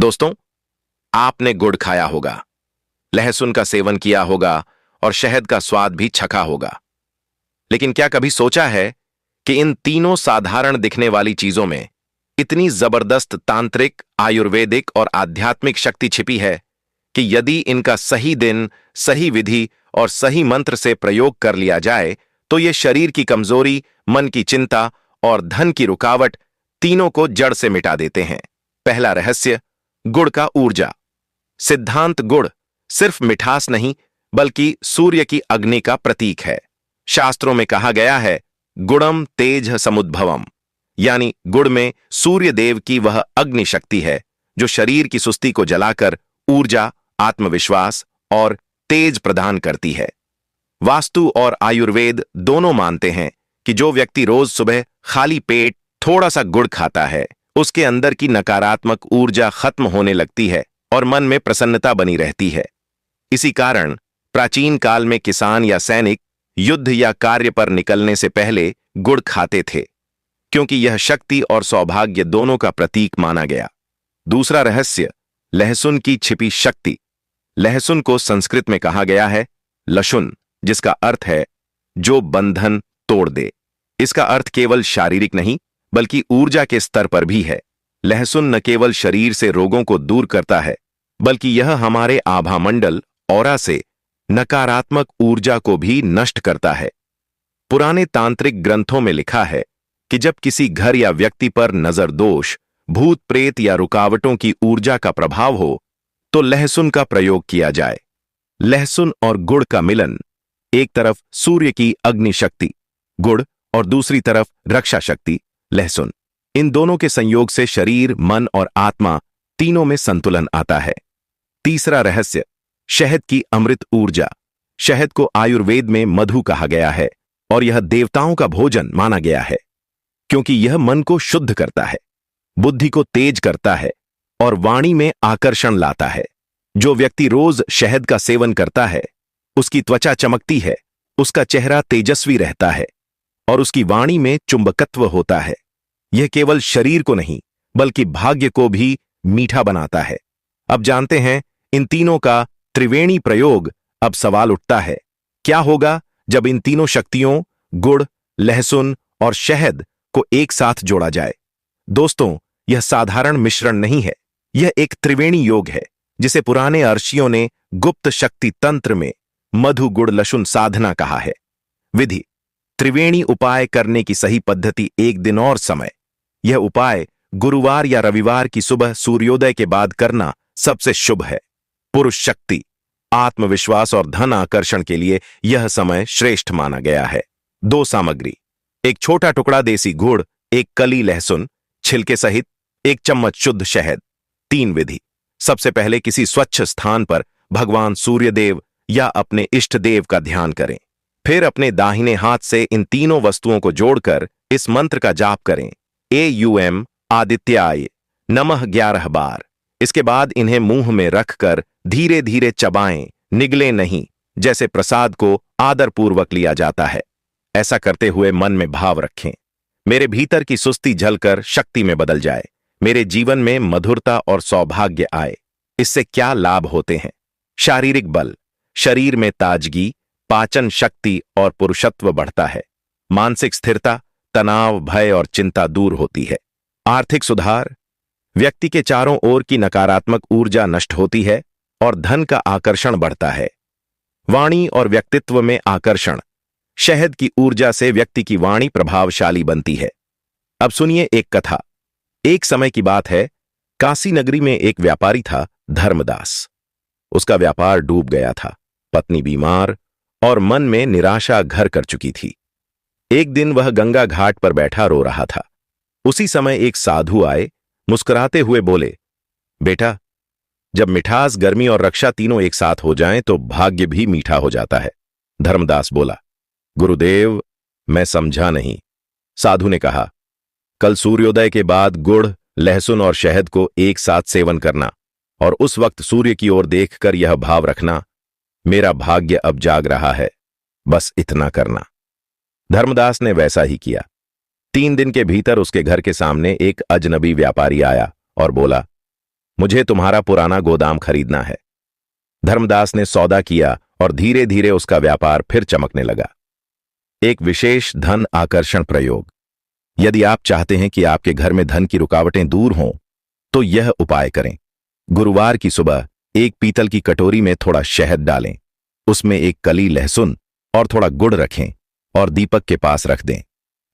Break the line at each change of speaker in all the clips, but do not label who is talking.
दोस्तों, आपने गुड़ खाया होगा, लहसुन का सेवन किया होगा और शहद का स्वाद भी चखा होगा। लेकिन क्या कभी सोचा है कि इन तीनों साधारण दिखने वाली चीजों में इतनी जबरदस्त तांत्रिक, आयुर्वेदिक और आध्यात्मिक शक्ति छिपी है कि यदि इनका सही दिन, सही विधि और सही मंत्र से प्रयोग कर लिया जाए तो ये शरीर की कमजोरी, मन की चिंता और धन की रुकावट तीनों को जड़ से मिटा देते हैं। पहला रहस्य, गुड़ का ऊर्जा। सिद्धांत, गुड़ सिर्फ मिठास नहीं बल्कि सूर्य की अग्नि का प्रतीक है। शास्त्रों में कहा गया है, गुड़म तेज समुद्भवम, यानी गुड़ में सूर्य देव की वह अग्नि शक्ति है जो शरीर की सुस्ती को जलाकर ऊर्जा, आत्मविश्वास और तेज प्रदान करती है। वास्तु और आयुर्वेद दोनों मानते हैं कि जो व्यक्ति रोज सुबह खाली पेट थोड़ा सा गुड़ खाता है, उसके अंदर की नकारात्मक ऊर्जा खत्म होने लगती है और मन में प्रसन्नता बनी रहती है। इसी कारण प्राचीन काल में किसान या सैनिक युद्ध या कार्य पर निकलने से पहले गुड़ खाते थे, क्योंकि यह शक्ति और सौभाग्य दोनों का प्रतीक माना गया। दूसरा रहस्य, लहसुन की छिपी शक्ति। लहसुन को संस्कृत में कहा गया है लशुन, जिसका अर्थ है जो बंधन तोड़ दे। इसका अर्थ केवल शारीरिक नहीं बल्कि ऊर्जा के स्तर पर भी है। लहसुन न केवल शरीर से रोगों को दूर करता है बल्कि यह हमारे आभामंडल, ऑरा से नकारात्मक ऊर्जा को भी नष्ट करता है। पुराने तांत्रिक ग्रंथों में लिखा है कि जब किसी घर या व्यक्ति पर नजर दोष, भूत प्रेत या रुकावटों की ऊर्जा का प्रभाव हो तो लहसुन का प्रयोग किया जाए। लहसुन और गुड़ का मिलन, एक तरफ सूर्य की अग्नि शक्ति गुड़ और दूसरी तरफ रक्षा शक्ति लहसुन, इन दोनों के संयोग से शरीर, मन और आत्मा तीनों में संतुलन आता है। तीसरा रहस्य, शहद की अमृत ऊर्जा। शहद को आयुर्वेद में मधु कहा गया है और यह देवताओं का भोजन माना गया है, क्योंकि यह मन को शुद्ध करता है, बुद्धि को तेज करता है और वाणी में आकर्षण लाता है। जो व्यक्ति रोज शहद का सेवन करता है, उसकी त्वचा चमकती है, उसका चेहरा तेजस्वी रहता है और उसकी वाणी में चुंबकत्व होता है। यह केवल शरीर को नहीं बल्कि भाग्य को भी मीठा बनाता है। अब जानते हैं इन तीनों का त्रिवेणी प्रयोग। अब सवाल उठता है, क्या होगा जब इन तीनों शक्तियों गुड़, लहसुन और शहद को एक साथ जोड़ा जाए? दोस्तों, यह साधारण मिश्रण नहीं है, यह एक त्रिवेणी योग है जिसे पुराने ऋषियों ने गुप्त शक्ति तंत्र में मधु गुड़ लशुन साधना कहा है। विधि, त्रिवेणी उपाय करने की सही पद्धति, एक दिन और समय। यह उपाय गुरुवार या रविवार की सुबह सूर्योदय के बाद करना सबसे शुभ है। पुरुष शक्ति, आत्मविश्वास और धन आकर्षण के लिए यह समय श्रेष्ठ माना गया है। 2 सामग्री, एक छोटा टुकड़ा देसी गुड़, 1 कली लहसुन छिलके सहित, 1 चम्मच शुद्ध शहद। 3 विधि, सबसे पहले किसी स्वच्छ स्थान पर भगवान सूर्यदेव या अपने इष्ट देव का ध्यान करें। फिर अपने दाहिने हाथ से इन तीनों वस्तुओं को जोड़कर इस मंत्र का जाप करें, एयूएम आदित्याय नमः 11 बार। इसके बाद इन्हें मुंह में रखकर धीरे धीरे चबाएं, निगले नहीं, जैसे प्रसाद को आदरपूर्वक लिया जाता है। ऐसा करते हुए मन में भाव रखें, मेरे भीतर की सुस्ती झलकर शक्ति में बदल जाए, मेरे जीवन में मधुरता और सौभाग्य आए। इससे क्या लाभ होते हैं? शारीरिक बल, शरीर में ताजगी, पाचन शक्ति और पुरुषत्व बढ़ता है। मानसिक स्थिरता, तनाव, भय और चिंता दूर होती है। आर्थिक सुधार, व्यक्ति के चारों ओर की नकारात्मक ऊर्जा नष्ट होती है और धन का आकर्षण बढ़ता है। वाणी और व्यक्तित्व में आकर्षण, शहद की ऊर्जा से व्यक्ति की वाणी प्रभावशाली बनती है। अब सुनिए एक कथा। एक समय की बात है, काशी नगरी में एक व्यापारी था, धर्मदास। उसका व्यापार डूब गया था, पत्नी बीमार और मन में निराशा घर कर चुकी थी। एक दिन वह गंगा घाट पर बैठा रो रहा था। उसी समय एक साधु आए, मुस्कुराते हुए बोले, बेटा, जब मिठास, गर्मी और रक्षा तीनों एक साथ हो जाएं तो भाग्य भी मीठा हो जाता है। धर्मदास बोला, गुरुदेव, मैं समझा नहीं। साधु ने कहा, कल सूर्योदय के बाद गुड़, लहसुन और शहद को एक साथ सेवन करना और उस वक्त सूर्य की ओर देखकर यह भाव रखना, मेरा भाग्य अब जाग रहा है, बस इतना करना। धर्मदास ने वैसा ही किया। 3 दिन के भीतर उसके घर के सामने एक अजनबी व्यापारी आया और बोला, मुझे तुम्हारा पुराना गोदाम खरीदना है। धर्मदास ने सौदा किया और धीरे धीरे उसका व्यापार फिर चमकने लगा। एक विशेष धन आकर्षण प्रयोग। यदि आप चाहते हैं कि आपके घर में धन की रुकावटें दूर हों, तो यह उपाय करें। गुरुवार की सुबह एक पीतल की कटोरी में थोड़ा शहद डालें, उसमें एक कली लहसुन और थोड़ा गुड़ रखें और दीपक के पास रख दें।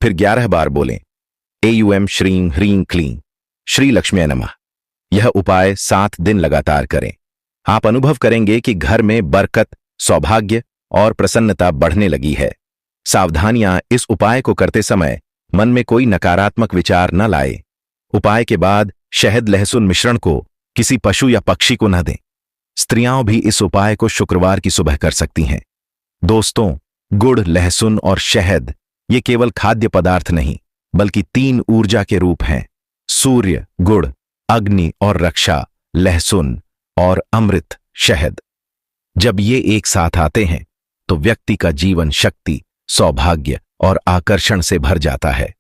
फिर 11 बार बोलें, एयूएम श्रीं ह्रीं क्लीं श्री लक्ष्मी नमः। यह उपाय 7 दिन लगातार करें। आप अनुभव करेंगे कि घर में बरकत, सौभाग्य और प्रसन्नता बढ़ने लगी है। सावधानियां, इस उपाय को करते समय मन में कोई नकारात्मक विचार न लाए। उपाय के बाद शहद लहसुन मिश्रण को किसी पशु या पक्षी को न दें। स्त्रियां भी इस उपाय को शुक्रवार की सुबह कर सकती हैं। दोस्तों, गुड़, लहसुन और शहद ये केवल खाद्य पदार्थ नहीं, बल्कि 3 ऊर्जा के रूप हैं। सूर्य गुड़, अग्नि और रक्षा लहसुन और अमृत शहद। जब ये एक साथ आते हैं तो व्यक्ति का जीवन शक्ति, सौभाग्य और आकर्षण से भर जाता है।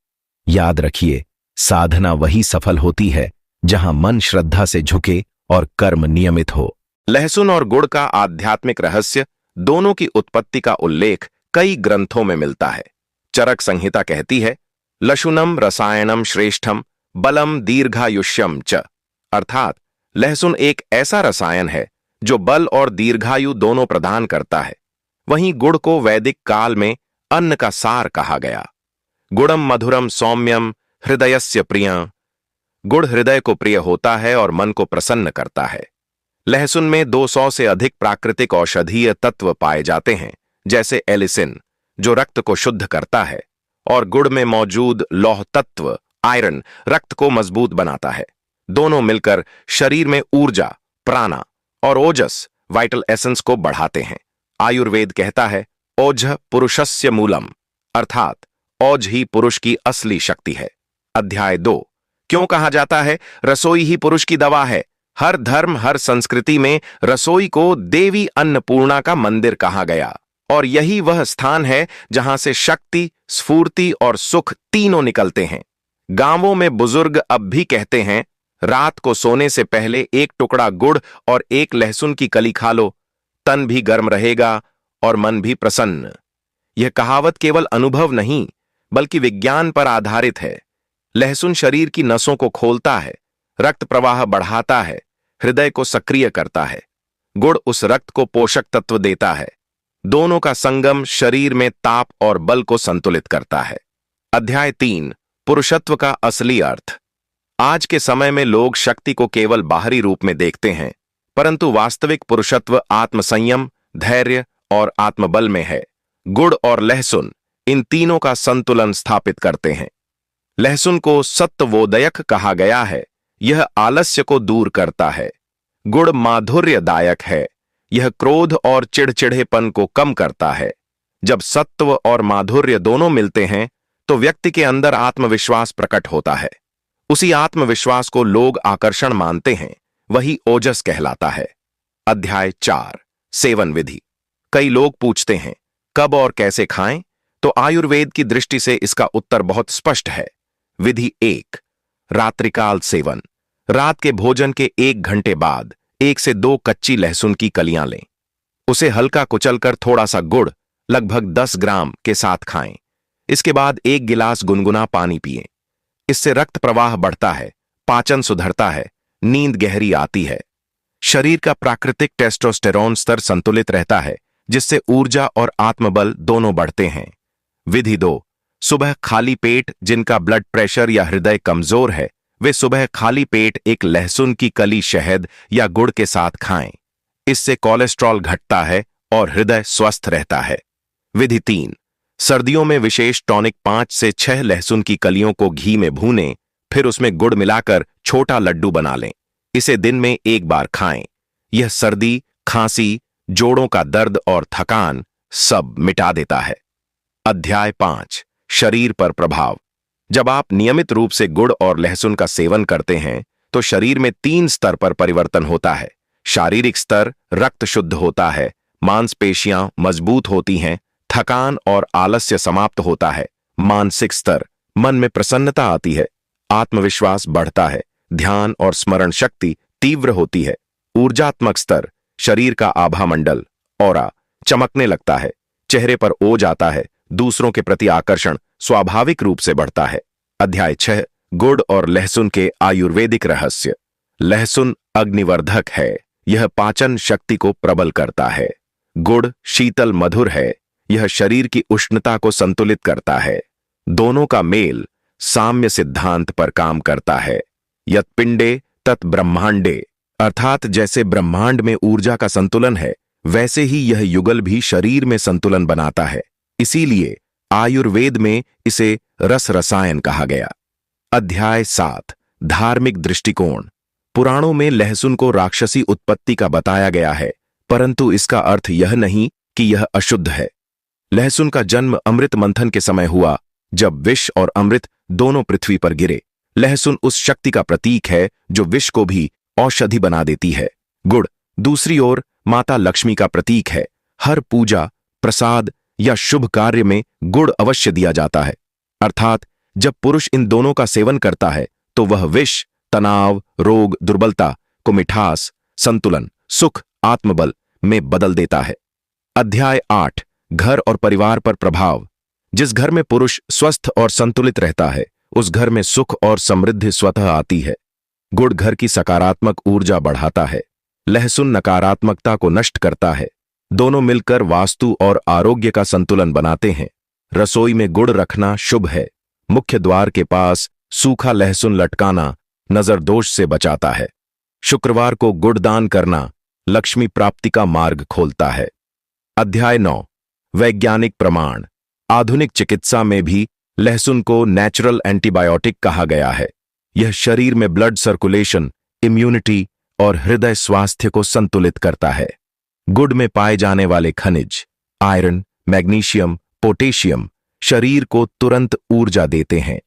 याद रखिए, साधना वही सफल होती है जहां मन श्रद्धा से झुके और कर्म नियमित हो। लहसुन और गुड़ का आध्यात्मिक रहस्य, दोनों की उत्पत्ति का उल्लेख कई ग्रंथों में मिलता है। चरक संहिता कहती है, लशुनम रसायनम श्रेष्ठम बलम दीर्घायुष्यम च, अर्थात लहसुन एक ऐसा रसायन है जो बल और दीर्घायु दोनों प्रदान करता है। वहीं गुड़ को वैदिक काल में अन्न का सार कहा गया। गुड़म मधुरम सौम्यम हृदयस्य प्रिय। गुड़ हृदय को प्रिय होता है और मन को प्रसन्न करता है। लहसुन में 200 से अधिक प्राकृतिक औषधीय तत्व पाए जाते हैं, जैसे एलिसिन जो रक्त को शुद्ध करता है, और गुड़ में मौजूद लौह तत्व आयरन रक्त को मजबूत बनाता है। दोनों मिलकर शरीर में ऊर्जा, प्राणा और ओजस वाइटल एसेंस को बढ़ाते हैं। आयुर्वेद कहता है, ओझ पुरुषस्य मूलम, अर्थात ओझ ही पुरुष की असली शक्ति है। अध्याय 2। क्यों कहा जाता है रसोई ही पुरुष की दवा है? हर धर्म, हर संस्कृति में रसोई को देवी अन्नपूर्णा का मंदिर कहा गया, और यही वह स्थान है जहां से शक्ति, स्फूर्ति और सुख तीनों निकलते हैं। गांवों में बुजुर्ग अब भी कहते हैं, रात को सोने से पहले एक टुकड़ा गुड़ और एक लहसुन की कली खा लो, तन भी गर्म रहेगा और मन भी प्रसन्न। यह कहावत केवल अनुभव नहीं, बल्कि विज्ञान पर आधारित है। लहसुन शरीर की नसों को खोलता है, रक्त प्रवाह बढ़ाता है, हृदय को सक्रिय करता है। गुड़ उस रक्त को पोषक तत्व देता है। दोनों का संगम शरीर में ताप और बल को संतुलित करता है। अध्याय 3। पुरुषत्व का असली अर्थ। आज के समय में लोग शक्ति को केवल बाहरी रूप में देखते हैं, परंतु वास्तविक पुरुषत्व आत्मसंयम, धैर्य और आत्मबल में है। गुड़ और लहसुन इन तीनों का संतुलन स्थापित करते हैं। लहसुन को सत्वोदयक कहा गया है, यह आलस्य को दूर करता है। गुड़ माधुर्यदायक है, यह क्रोध और चिड़चिड़ेपन को कम करता है। जब सत्व और माधुर्य दोनों मिलते हैं तो व्यक्ति के अंदर आत्मविश्वास प्रकट होता है। उसी आत्मविश्वास को लोग आकर्षण मानते हैं, वही ओजस कहलाता है। अध्याय 4। सेवन विधि। कई लोग पूछते हैं, कब और कैसे खाएं? तो आयुर्वेद की दृष्टि से इसका उत्तर बहुत स्पष्ट है। विधि 1। रात्रिकाल सेवन। रात के भोजन के 1 घंटे बाद 1 से 2 कच्ची लहसुन की कलियां लें। उसे हल्का कुचलकर थोड़ा सा गुड़, लगभग 10 ग्राम के साथ खाएं। इसके बाद 1 गिलास गुनगुना पानी पिएं। इससे रक्त प्रवाह बढ़ता है, पाचन सुधरता है, नींद गहरी आती है। शरीर का प्राकृतिक टेस्टोस्टेरोन स्तर संतुलित रहता है, जिससे ऊर्जा और आत्मबल दोनों बढ़ते हैं। विधि 2। सुबह खाली पेट जिनका ब्लड प्रेशर या हृदय कमजोर है, वे सुबह खाली पेट 1 लहसुन की कली शहद या गुड़ के साथ खाएं। इससे कोलेस्ट्रॉल घटता है और हृदय स्वस्थ रहता है। विधि 3। सर्दियों में विशेष टॉनिक 5 से 6 लहसुन की कलियों को घी में भूनें, फिर उसमें गुड़ मिलाकर छोटा लड्डू बना लें। इसे दिन में 1 बार खाएं। यह सर्दी, खांसी, जोड़ों का दर्द और थकान सब मिटा देता है। अध्याय 5। शरीर पर प्रभाव। जब आप नियमित रूप से गुड़ और लहसुन का सेवन करते हैं तो शरीर में 3 स्तर पर परिवर्तन होता है। शारीरिक स्तर, रक्त शुद्ध होता है, मांसपेशियां मजबूत होती हैं, थकान और आलस्य समाप्त होता है। मानसिक स्तर, मन में प्रसन्नता आती है, आत्मविश्वास बढ़ता है, ध्यान और स्मरण शक्ति तीव्र होती है। ऊर्जात्मक स्तर, शरीर का आभा मंडल, ऑरा चमकने लगता है, चेहरे पर ओज आता है, दूसरों के प्रति आकर्षण स्वाभाविक रूप से बढ़ता है। अध्याय 6, गुड़ और लहसुन के आयुर्वेदिक रहस्य। लहसुन अग्निवर्धक है, यह पाचन शक्ति को प्रबल करता है। गुड़ शीतल मधुर है, यह शरीर की उष्णता को संतुलित करता है। दोनों का मेल साम्य सिद्धांत पर काम करता है। यत् पिंडे तत् ब्रह्मांडे, अर्थात जैसे ब्रह्मांड में ऊर्जा का संतुलन है, वैसे ही यह युगल भी शरीर में संतुलन बनाता है। इसीलिए आयुर्वेद में इसे रस रसायन कहा गया। अध्याय 7, धार्मिक दृष्टिकोण। पुराणों में लहसुन को राक्षसी उत्पत्ति का बताया गया है, परंतु इसका अर्थ यह नहीं कि यह अशुद्ध है। लहसुन का जन्म अमृत मंथन के समय हुआ, जब विष और अमृत दोनों पृथ्वी पर गिरे। लहसुन उस शक्ति का प्रतीक है जो विष को भी औषधि बना देती है। गुड़ दूसरी ओर माता लक्ष्मी का प्रतीक है। हर पूजा, प्रसाद या शुभ कार्य में गुड़ अवश्य दिया जाता है। अर्थात जब पुरुष इन दोनों का सेवन करता है तो वह विष, तनाव, रोग, दुर्बलता को मिठास, संतुलन, सुख, आत्मबल में बदल देता है। अध्याय 8, घर और परिवार पर प्रभाव। जिस घर में पुरुष स्वस्थ और संतुलित रहता है, उस घर में सुख और समृद्धि स्वतः आती है। गुड़ घर की सकारात्मक ऊर्जा बढ़ाता है, लहसुन नकारात्मकता को नष्ट करता है। दोनों मिलकर वास्तु और आरोग्य का संतुलन बनाते हैं। रसोई में गुड़ रखना शुभ है। मुख्य द्वार के पास सूखा लहसुन लटकाना नजर दोष से बचाता है। शुक्रवार को गुड़ दान करना लक्ष्मी प्राप्ति का मार्ग खोलता है। अध्याय 9, वैज्ञानिक प्रमाण। आधुनिक चिकित्सा में भी लहसुन को नेचुरल एंटीबायोटिक कहा गया है। यह शरीर में ब्लड सर्कुलेशन, इम्यूनिटी और हृदय स्वास्थ्य को संतुलित करता है। गुड़ में पाए जाने वाले खनिज आयरन, मैग्नीशियम, पोटेशियम शरीर को तुरंत ऊर्जा देते हैं।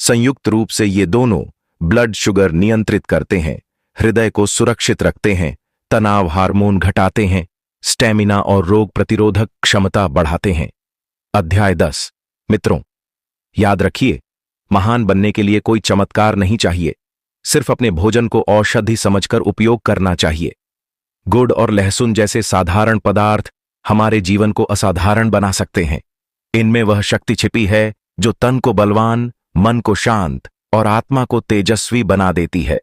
संयुक्त रूप से ये दोनों ब्लड शुगर नियंत्रित करते हैं, हृदय को सुरक्षित रखते हैं, तनाव हार्मोन घटाते हैं, स्टेमिना और रोग प्रतिरोधक क्षमता बढ़ाते हैं। अध्याय 10, मित्रों, याद रखिए, महान बनने के लिए कोई चमत्कार नहीं चाहिए, सिर्फ अपने भोजन को औषधि समझकर उपयोग करना चाहिए। गुड़ और लहसुन जैसे साधारण पदार्थ हमारे जीवन को असाधारण बना सकते हैं। इनमें वह शक्ति छिपी है जो तन को बलवान, मन को शांत और आत्मा को तेजस्वी बना देती है।